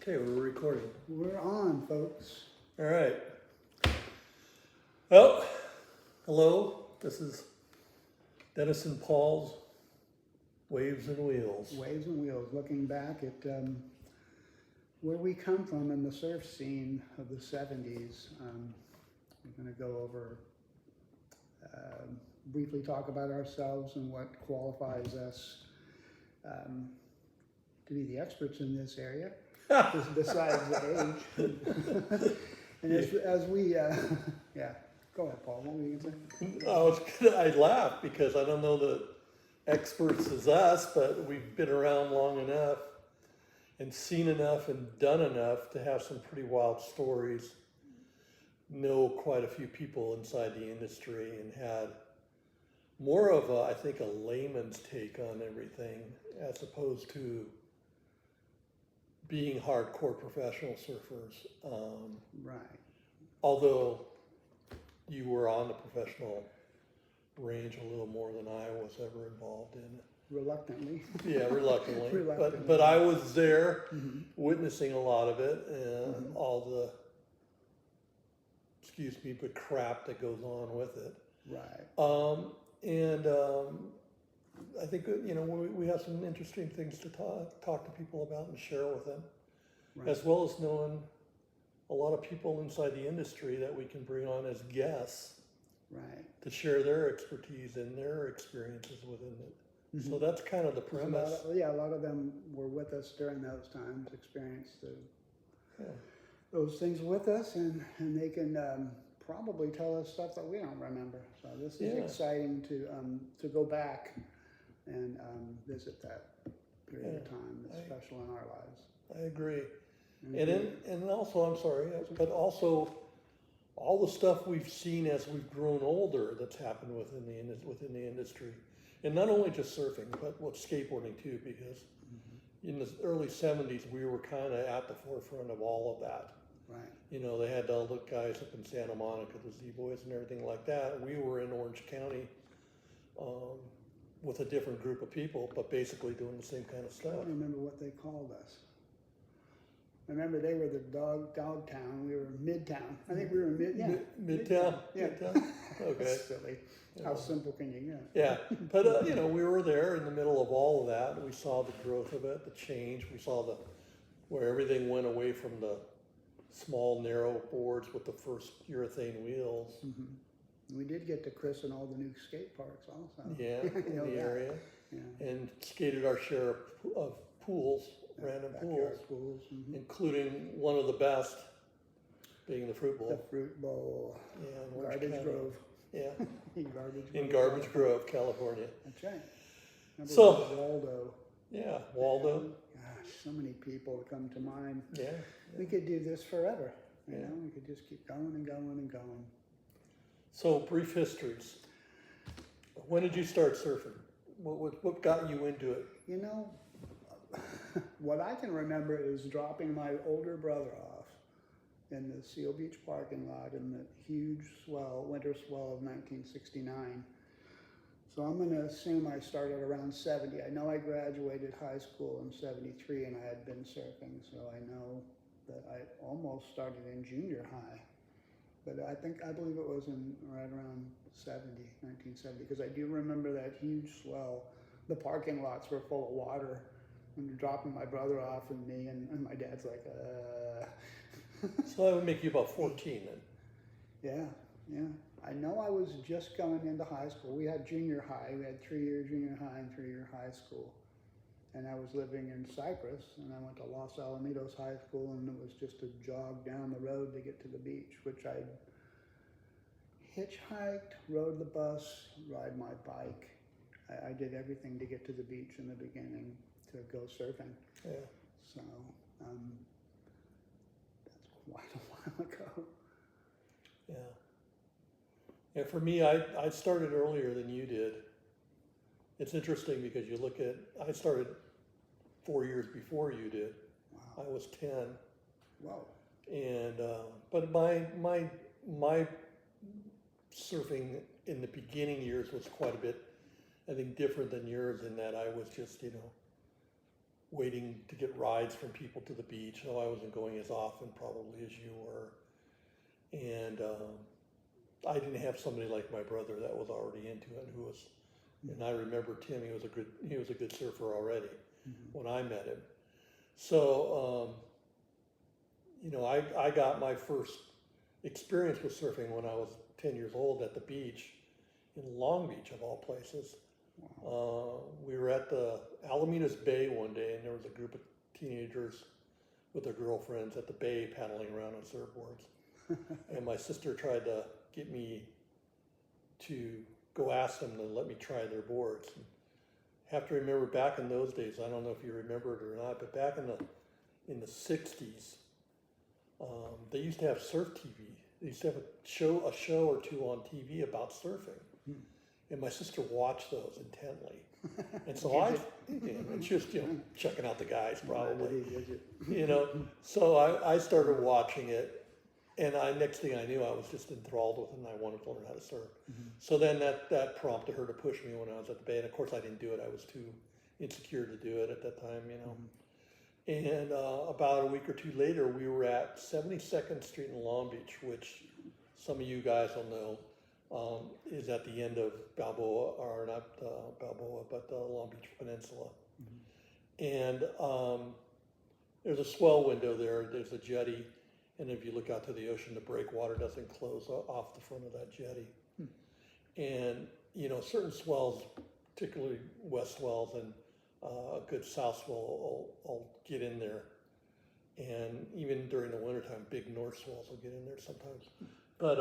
Okay, we're recording. We're on, folks. All right. Well, hello. This is Dennis and Paul's Waves and Wheels. Waves and Wheels, looking back at where we come from in the surf scene of the 70s. We're going to go over, briefly talk about ourselves and what qualifies us to be the experts in this area, besides the age. And as we, yeah, go ahead, Paul, what were you going to say? I laugh because I don't know that experts is us, but we've been around long enough and seen enough and done enough to have some pretty wild stories, know quite a few people inside the industry, and had more of a, I think, a layman's take on everything as opposed to being hardcore professional surfers. Right. Although you were on the professional range a little more than I was ever involved in. Reluctantly. Yeah, reluctantly. Reluctantly. But I was there Mm-hmm. witnessing a lot of it and all the, excuse me, but crap that goes on with it. Right. I think, we have some interesting things to talk to people about and share with them, Right. as well as knowing a lot of people inside the industry that we can bring on as guests Right. to share their expertise and their experiences within it. Mhm. So that's kind of the premise. A lot of them were with us during those times, experienced Yeah. those things with us, and they can probably tell us stuff that we don't remember. So this is Yeah. exciting to go back and visit that period of Yeah. time. It's special in our lives. I agree. And And also, I'm sorry, but also all the stuff we've seen as we've grown older that's happened within the industry, and not only just surfing, but skateboarding too, because in the early '70s we were kind of at the forefront of all of that. right. You know, they had all the guys up in Santa Monica, the Z-Boys and everything like that. We were in Orange County with a different group of people, but basically doing the same kind of I stuff. don't remember what they called us. I remember they were the dog town. We were Midtown. I think we were Midtown? Yeah. Midtown? Okay. That's silly. Yeah. How simple can you get? Yeah, but we were there in the middle of all of that. We saw the growth of it, the change. We saw where everything went away from the small, narrow boards with the first urethane wheels. Mm-hmm. We did get to christen all the new skate parks also. Yeah, in the area, Yeah. and skated our share of pools, random Backyard pools, pools. Mm-hmm. including one of the best being the Fruit The Bowl. Fruit Bowl. Yeah, in Orange Garbage County. Grove. Yeah, In in Garbage Grove, California. That's right. Remember So- Waldo. Yeah, Waldo. Gosh, so many people come to mind. Yeah. We could do this forever. You Yeah. know, we could just keep going and going and going. So brief histories. When did you start surfing? What got you into it? You know, what I can remember is dropping my older brother off in the Seal Beach parking lot in the huge winter swell of 1969. So I'm going to assume I started around 70. I know I graduated high school in 73 and I had been surfing, so I know that I almost started in junior high. But I believe it was right around 1970, because I do remember that huge swell. The parking lots were full of water when you're dropping my brother off and me, and my dad's like, So that would make you about 14 then. Yeah. I know I was just going into high school. We had junior high. We had 3-year junior high and 3-year high school. And I was living in Cypress, and I went to Los Alamitos High School, and it was just a jog down the road to get to the beach, which I hitchhiked, rode the bus, ride my bike. I did everything to get to the beach in the beginning to go surfing. Yeah. So that's quite a while ago. Yeah. Yeah, for me, I started earlier than you did. It's interesting because you look at, I started 4 years before you did. Wow. I was 10. Whoa. And, but my surfing in the beginning years was quite a bit, I think, different than yours in that I was just, waiting to get rides from people to the beach. So I wasn't going as often probably as you were. And I didn't have somebody like my brother that was already into it, who was, and I remember Tim, he was a good surfer already when I met him. So, I got my first experience with surfing when I was 10 years old at the beach in Long Beach, of all places. Wow. We were at the Alamitos Bay one day, and there was a group of teenagers with their girlfriends at the bay paddling around on surfboards. And my sister tried to get me to go ask them to let me try their boards. And I have to remember back in those days, I don't know if you remember it or not, but back in the 60s, they used to have surf TV. They used to have a show or two on TV about surfing. And my sister watched those intently. And so and she was, checking out the guys probably, so I started watching it. And next thing I knew, I was just enthralled with it, and I wanted to learn how to surf. So then that prompted her to push me when I was at the bay. And of course, I didn't do it. I was too insecure to do it at that time, And about a week or two later, we were at 72nd Street in Long Beach, which some of you guys will know is at the end of Balboa, or not Balboa, but the Long Beach Peninsula. And there's a swell window there. There's a jetty. And if you look out to the ocean, the breakwater doesn't close off the front of that jetty. And, certain swells, particularly west swells and a good south swell will get in there. And even during the wintertime, big north swells will get in there sometimes. But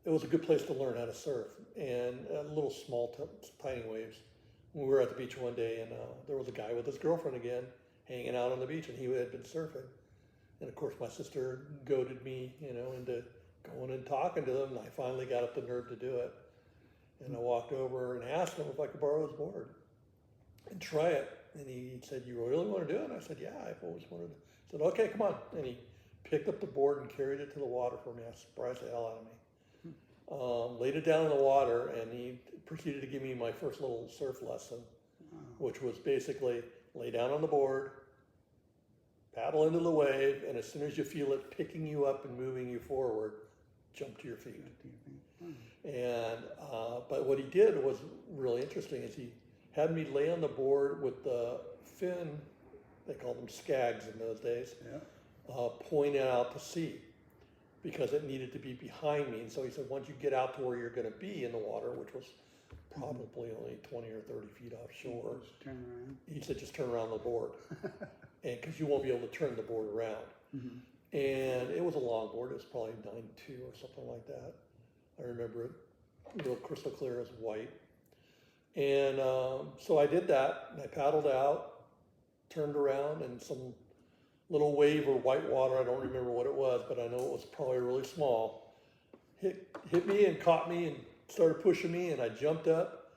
it was a good place to learn how to surf. And little small, tiny waves. We were at the beach one day, and there was a guy with his girlfriend again, hanging out on the beach, and he had been surfing. And of course, my sister goaded me, into going and talking to them. And I finally got up the nerve to do it. And I walked over and asked him if I could borrow his board and try it. And he said, "You really want to do it?" And I said, "Yeah, I've always wanted to." He said, "Okay, come on." And he picked up the board and carried it to the water for me. I surprised the hell out of me. Laid it down in the water, and he proceeded to give me my first little surf lesson, which was basically lay down on the board, paddle into the wave, and as soon as you feel it picking you up and moving you forward, jump to your feet. And but what he did was really interesting. Is he had me lay on the board with the fin, they called them skags in those days, pointed out to sea, because it needed to be behind me. And so he said, once you get out to where you're going to be in the water, which was probably only 20 or 30 feet offshore, turn around. He said, just turn around the board. And because you won't be able to turn the board around. And it was a long board. It was probably 9.2 or something like that. I remember it real crystal clear as white. And so I did that, and I paddled out, turned around, and some little wave or white water, I don't remember what it was, but I know it was probably really small, hit me and caught me and started pushing me, and I jumped up,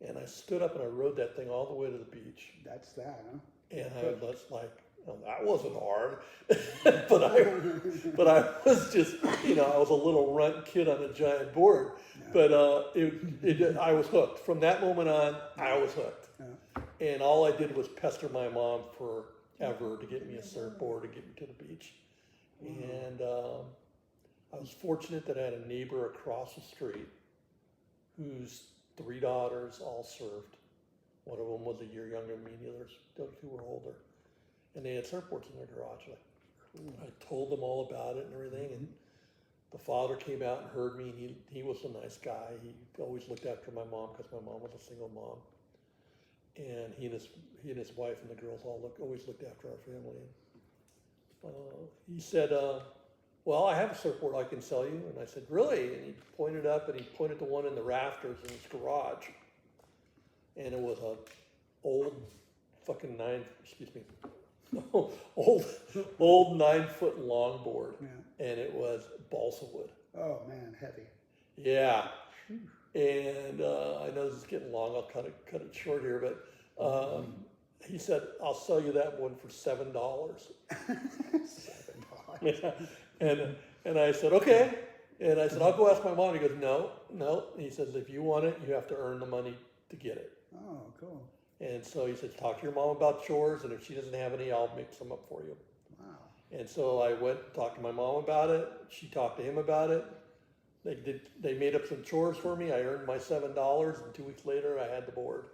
and I stood up, and I rode that thing all the way to the beach. That's that, huh? And I was like, oh, that wasn't hard. but I was just, I was a little runt kid on a giant board. Yeah. But I was hooked. From that moment on, I was hooked. Yeah. And all I did was pester my mom forever to get me a surfboard, to get me to the beach. And I was fortunate that I had a neighbor across the street whose 3 daughters all surfed. One of them was a year younger than me, the others, two were older. And they had surfboards in their garage. I told them all about it and everything, and the father came out and heard me, and he was a nice guy. He always looked after my mom, because my mom was a single mom. And he and his wife and the girls always looked after our family. And, he said, well, I have a surfboard I can sell you. And I said, really? And he pointed up, and he pointed to one in the rafters in his garage. And it was a old fucking old 9-foot longboard. Yeah. And it was balsa wood. Oh man, heavy. Yeah. And I know this is getting long, I'll cut it short here, but he said, I'll sell you that one for $7. $7. Yeah. And I said, okay. And I said, I'll go ask my mom. He goes, no. And he says, if you want it, you have to earn the money to get it. Oh, cool. And so he said, talk to your mom about chores, and if she doesn't have any, I'll mix them up for you. Wow. And so I went and talked to my mom about it. She talked to him about it. They made up some chores for me. I earned my $7, and 2 weeks later I had the board.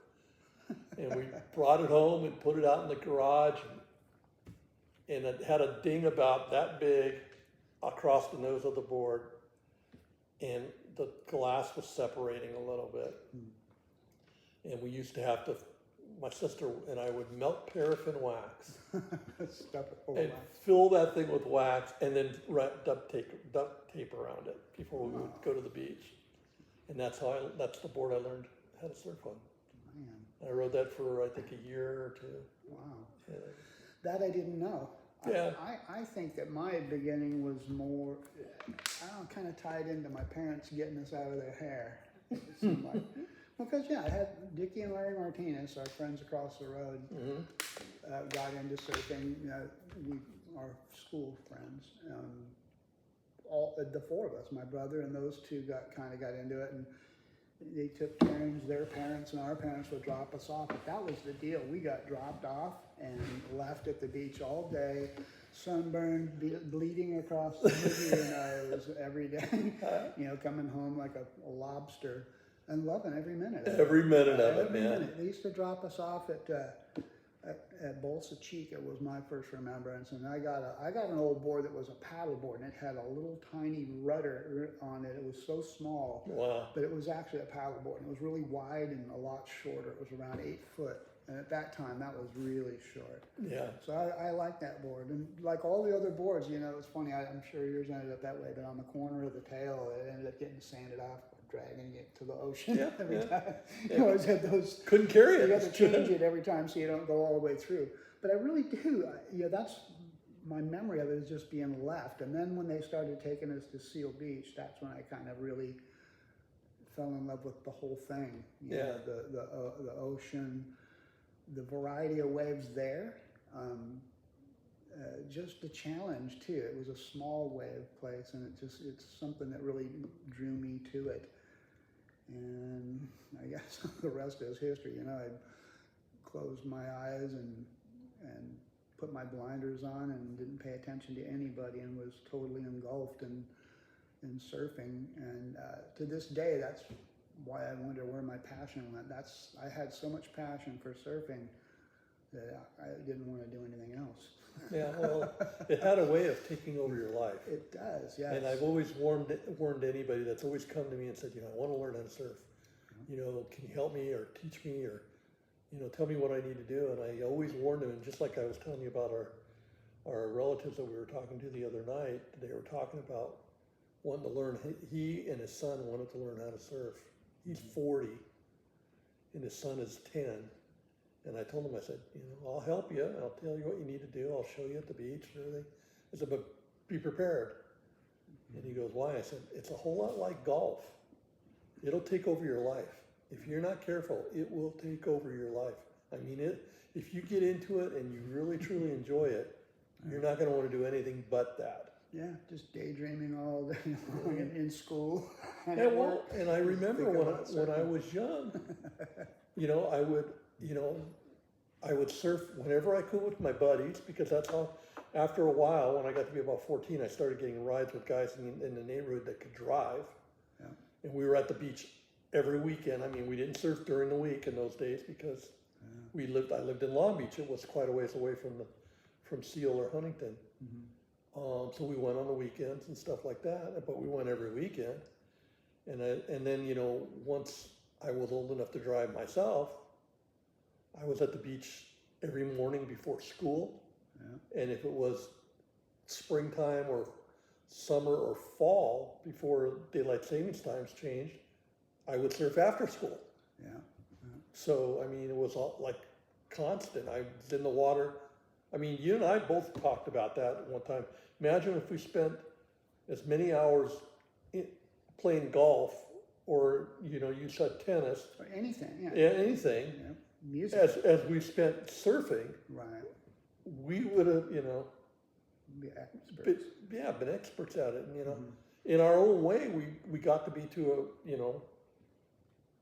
And we brought it home and put it out in the garage, and it had a ding about that big across the nose of the board, and the glass was separating a little bit. And we used to have to, my sister and I would melt paraffin wax Stuff it full and of wax. fill that thing with wax, and then wrap duct tape around it before we would go to the beach. And that's the board I learned how to surf on. Man, I rode that for I think a year or two. wow. Yeah. That I didn't know. Yeah. I think that my beginning was more, I don't know, kind of tied into my parents getting us out of their hair. It seemed like. Because, yeah, I had Dickie and Larry Martinez, our friends across the road, got into surfing. Our school friends, the four of us, my brother and those two kind of got into it, and they took turns. Their parents and our parents would drop us off, but that was the deal. We got dropped off and left at the beach all day, sunburned, bleeding across the middle of your nose every day. Coming home like a lobster. And loving every minute of it. Every minute of it, Every man. minute. They used to drop us off at Bolsa Chica was my first remembrance, and I got an old board that was a paddle board, and it had a little tiny rudder on it. It was so small, Wow. but it was actually a paddle board. And it was really wide and a lot shorter. It was around 8 foot, and at that time that was really short. Yeah. So I like that board, and like all the other boards, it's funny. I'm sure yours ended up that way, but on the corner of the tail, it ended up getting sanded off. Dragging it to the ocean every time. You always had those. Couldn't carry it. You got to change it every time so you don't go all the way through. But I really do. That's my memory of it, is just being left. And then when they started taking us to Seal Beach, that's when I kind of really fell in love with the whole thing. The ocean, the variety of waves there. Just the challenge too. It was a small wave place, and it's something that really drew me to it. And I guess the rest is history. I closed my eyes and put my blinders on and didn't pay attention to anybody, and was totally engulfed in surfing. And to this day, that's why I wonder where my passion went. I had so much passion for surfing that I didn't want to do anything else. Yeah, well, it had a way of taking over your life. It does, yes. And I've always warned anybody that's always come to me and said, I want to learn how to surf. Can you help me or teach me or, tell me what I need to do? And I always warned them, and just like I was telling you about our relatives that we were talking to the other night, they were talking about wanting to learn. He and his son wanted to learn how to surf. He's 40, and his son is 10. And I told him, I said, I'll help you. I'll tell you what you need to do. I'll show you at the beach and everything. I said, but be prepared. And he goes, why? I said, it's a whole lot like golf. It'll take over your life. If you're not careful, it will take over your life. I mean, if you get into it and you really, truly enjoy it, you're not going to want to do anything but that. Yeah, just daydreaming all day long in school. And I remember when I was young, I would surf whenever I could with my buddies, because that's how, after a while, when I got to be about 14, I started getting rides with guys in the neighborhood that could drive. Yeah. And we were at the beach every weekend. I mean, we didn't surf during the week in those days because I lived in Long Beach. It was quite a ways away from Seal or Huntington. So we went on the weekends and stuff like that, but we went every weekend. And then, once I was old enough to drive myself, I was at the beach every morning before school. Yeah. And if it was springtime or summer or fall before daylight savings times changed, I would surf after school. Yeah. So, I mean, it was all like constant. I was in the water. I mean, you and I both talked about that at one time. Imagine if we spent as many hours playing golf, or, you said tennis. Or anything, yeah. Anything. Yeah. Music. As we spent surfing, right. We would have, Be experts. been experts at it. And, in our own way, we got to be to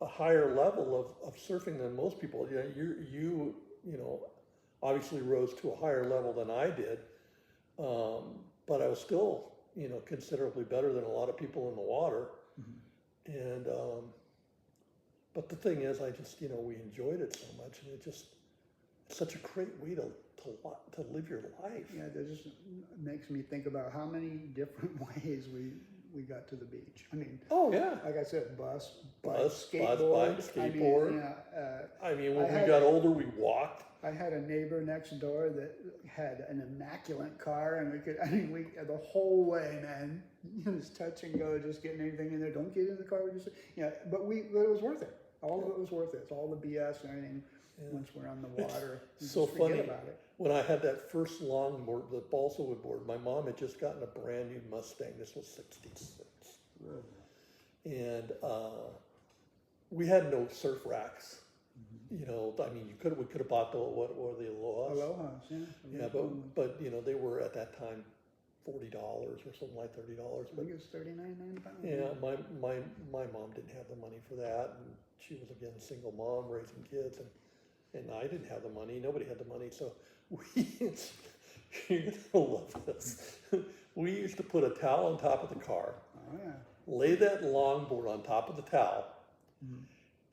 a higher level of surfing than most people. You know, you know, obviously rose to a higher level than I did, but I was still, you know, considerably better than a lot of people in the water. And but the thing is, I just, you know, we enjoyed it so much, and it's such a great way to live your life. Yeah, that just makes me think about how many different ways we got to the beach. I mean, Oh yeah, like I said, bus, bike, skateboard. skateboard. I mean, When we got older, we walked. I had a neighbor next door that had an immaculate car, and we the whole way, man, it was touch and go, just getting anything in there. Don't get in the car. But it was worth it. All of it was worth it. It's all the BS and everything. Yeah. Once we're on the water, It's so forget funny. about it. When I had that first longboard, the balsa wood board, my mom had just gotten a brand new Mustang. This was '66. And we had no surf racks. You know, I mean, we could have bought what were the Aloha? Aloha's, yeah. Yeah, but you know, they were at that time $40 or something like $30. I But think it was $39.95. yeah, my mom didn't have the money for that, and she was again a single mom raising kids, and I didn't have the money. Nobody had the money, so you're gonna love this. We used to put a towel on top of the car, Oh yeah. lay that longboard on top of the towel,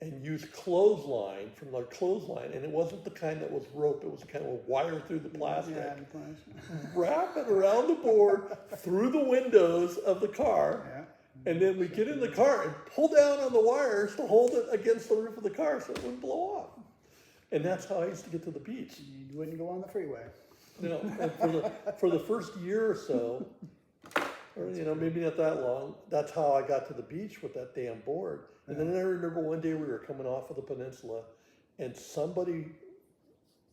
and use clothesline from the clothesline, and it wasn't the kind that was rope, it was kind of a wire through the plastic. Yeah, the plastic. Wrap it around the board through the windows of the car, Yeah. and then we get in the car and pull down on the wires to hold it against the roof of the car so it wouldn't blow off. And that's how I used to get to the beach. You wouldn't go on the freeway. You know, and for the first year or so, or you know, maybe not that long, that's how I got to the beach with that damn board. And then I remember one day we were coming off of the peninsula, and a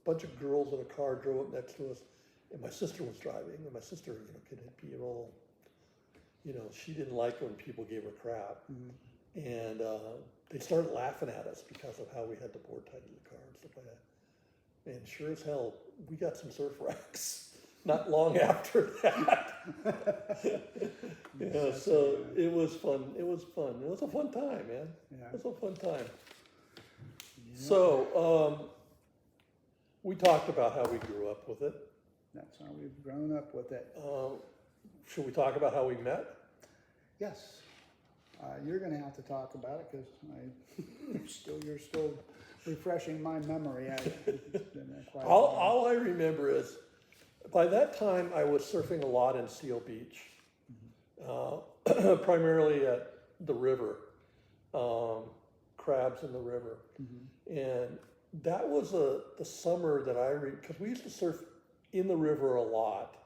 bunch of girls in a car drove up next to us, and my sister was driving, and my sister, you know, could be a little, you know, she didn't like when people gave her crap. And they started laughing at us because of how we had the board tied to the car and stuff like that. And sure as hell, we got some surf racks not long after that. Yeah, so it was fun. It was fun. It was a fun time, man. Yeah. It was a fun time. So we talked about how we grew up with it. That's how we've grown up with it. Should we talk about how we met? Yes. You're going to have to talk about it because you're still refreshing my memory. It's been quite a while. All I remember is by that time I was surfing a lot in Seal Beach, primarily at the river, crabs in the river. And that was the summer that because we used to surf in the river a lot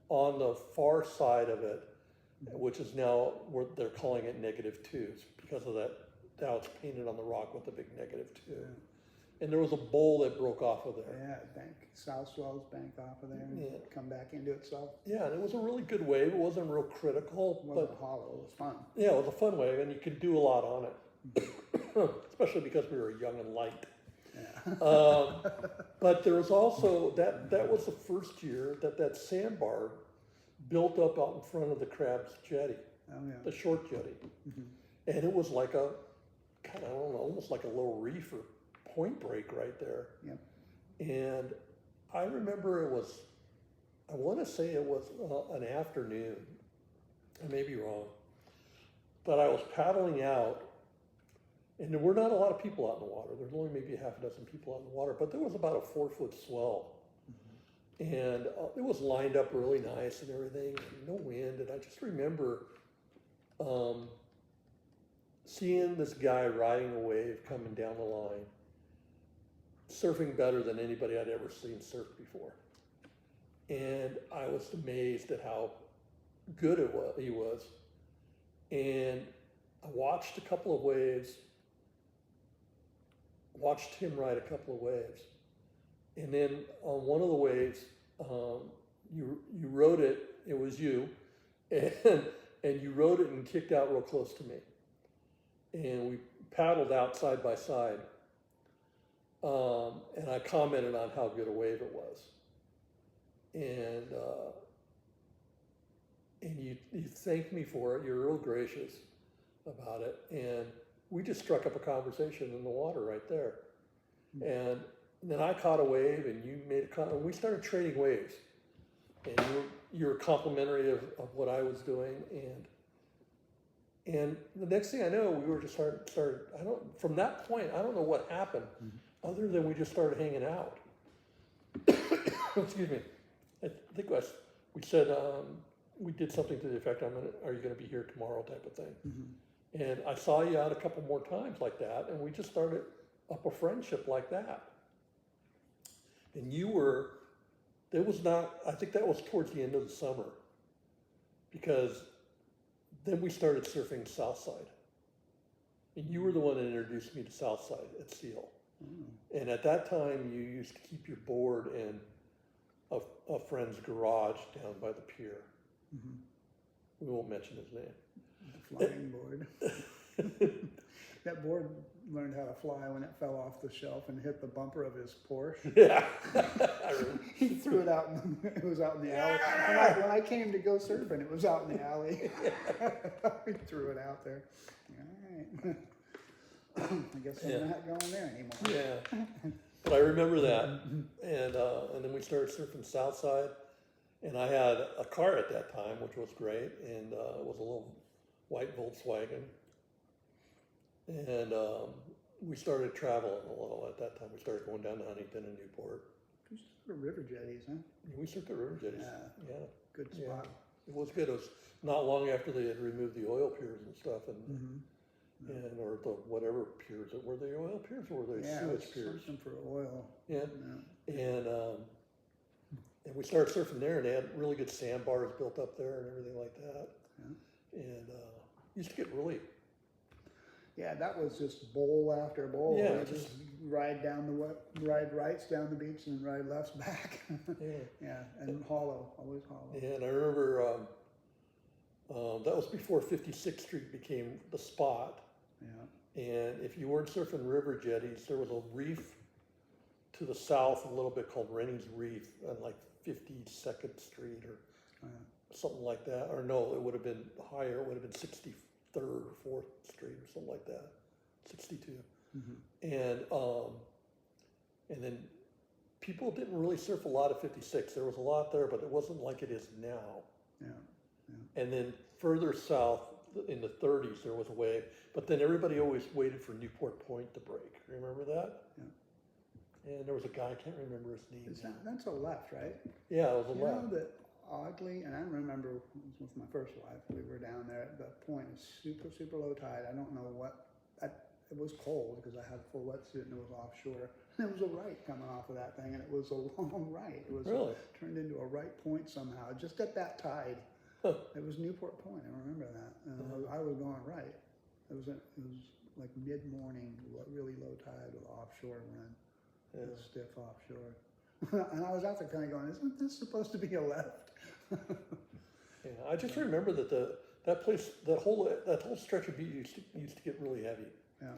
on the far side of it, which is now, they're calling it -2 because of that. Now it's painted on the rock with a big -2. And there was a bowl that broke off of there. Yeah, South Swells bank off of there and come back into itself. Yeah, and it was a really good wave. It wasn't real critical, It wasn't but hollow, it was fun. yeah, it was a fun wave, and you could do a lot on it, especially because we were young and light. Yeah. But there was also, that was the first year that sandbar built up out in front of the Crab's jetty, Oh yeah. the short jetty. And it was like I don't know, almost like a little reef or point break right there. Yep. And I remember I want to say it was an afternoon. I may be wrong. But I was paddling out, and there were not a lot of people out in the water. There was only maybe a half a dozen people out in the water, but there was about a 4-foot swell. And it was lined up really nice and everything, and no wind. And I just remember seeing this guy riding a wave coming down the line, surfing better than anybody I'd ever seen surf before. And I was amazed at how good he was. And I watched a couple of waves, watched him ride a couple of waves. And then on one of the waves, you rode it, it was you, and you rode it and kicked out real close to me. And we paddled out side by side. And I commented on how good a wave it was. And you thanked me for it. You're real gracious about it. And we just struck up a conversation in the water right there. And then I caught a wave and you made and we started trading waves. And you were complimentary of what I was doing. And the next thing I know, we were just from that point, I don't know what happened other than we just started hanging out. Excuse me. I think we said, we did something to the effect, are you going to be here tomorrow type of thing. Mm-hmm. And I saw you out a couple more times like that, and we just started up a friendship like that. And I think that was towards the end of the summer, because then we started surfing Southside. And you were the one that introduced me to Southside at Seal. And at that time, you used to keep your board in a friend's garage down by the pier. Mm-hmm. We won't mention his name. The flying board. That board learned how to fly when it fell off the shelf and hit the bumper of his Porsche. Yeah. He threw it out, it was out in the alley. When I came to go surfing, it was out in the alley. He threw it out there. All right. I guess I'm not going there anymore. Yeah. But I remember that. And then we started surfing Southside. And I had a car at that time, which was great. And it was a little white Volkswagen. And we started traveling a little at that time. We started going down to Huntington and Newport. You surfed the river jetties, huh? We surfed the river jetties. Yeah. Good spot. It was good. It was not long after they had removed the oil piers and stuff, and or the whatever piers. Were they oil piers or were they sewage piers? Something for oil. Yeah. And we started surfing there, and they had really good sandbars built up there and everything like that. Yeah. And used to get really. Yeah, that was just bowl after bowl. Yeah, just ride rights down the beach and ride lefts back. Yeah, and hollow, always hollow. Yeah, and I remember that was before 56th Street became the spot. Yeah. And if you weren't surfing river jetties, there was a reef to the south a little bit called Rennie's Reef on like 52nd Street or something like that. Or no, it would have been higher. It would have been 63rd or 4th Street or something like that. 62. Mm-hmm. And then people didn't really surf a lot of 56. There was a lot there, but it wasn't like it is now. Yeah. And then further south in the 30s, there was a wave, but then everybody always waited for Newport Point to break. Remember that? Yeah. And there was a guy, I can't remember his name. That's a left, right? Yeah, it was a left. You know that oddly, and I remember it was with my first wife, we were down there at the point, it was super, super low tide. I don't know it was cold because I had a full wetsuit and it was offshore. And it was a right coming off of that thing, and it was a long right. It was turned into a right point somehow, just at that tide. Huh. It was Newport Point. I remember that. And I was going right. It was like mid-morning, really low tide with offshore wind. It was stiff offshore. And I was out there kind of going, isn't this supposed to be a left? Yeah, I just remember that that place, that whole stretch of beach used to get really heavy. Yeah.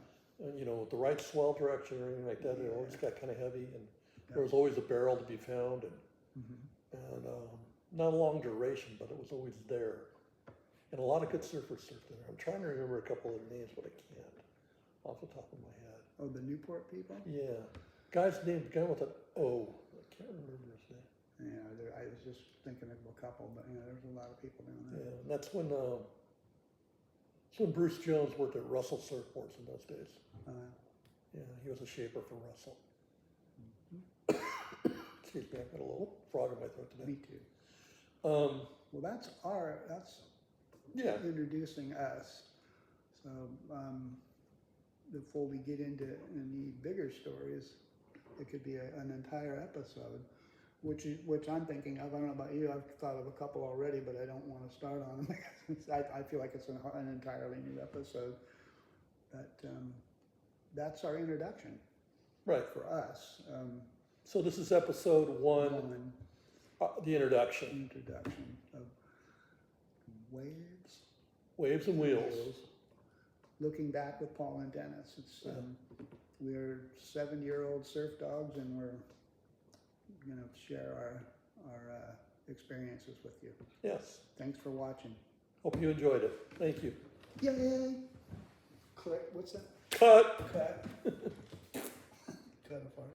You know, the right swell direction or anything like that, it always got kind of heavy, and there was always a barrel to be found, and not a long duration, but it was always there. And a lot of good surfers surfed there. I'm trying to remember a couple of their names, but I can't off the top of my head. Oh, the Newport people? Yeah. Guy with an O. I can't remember his name. Yeah, I was just thinking of a couple, but there's a lot of people down there. Yeah, and that's when Bruce Jones worked at Russell Surfboards in those days. Yeah, he was a shaper for Russell. Excuse me, I've got a little frog in my throat today. Me too. Well, that's introducing us. So before we get into any bigger stories, it could be an entire episode, which I'm thinking of. I don't know about you. I've thought of a couple already, but I don't want to start on them. I feel like it's an entirely new episode. But that's our introduction, right, for us. So this is episode one. The introduction. Introduction of Waves and Wheels. Looking back with Paul and Dennis. It's we're 7-year-old surf dogs, and we're going to share our experiences with you. Yes. Thanks for watching. Hope you enjoyed it. Thank you. Yay! Click, what's that? Cut. Cut. Cut apart.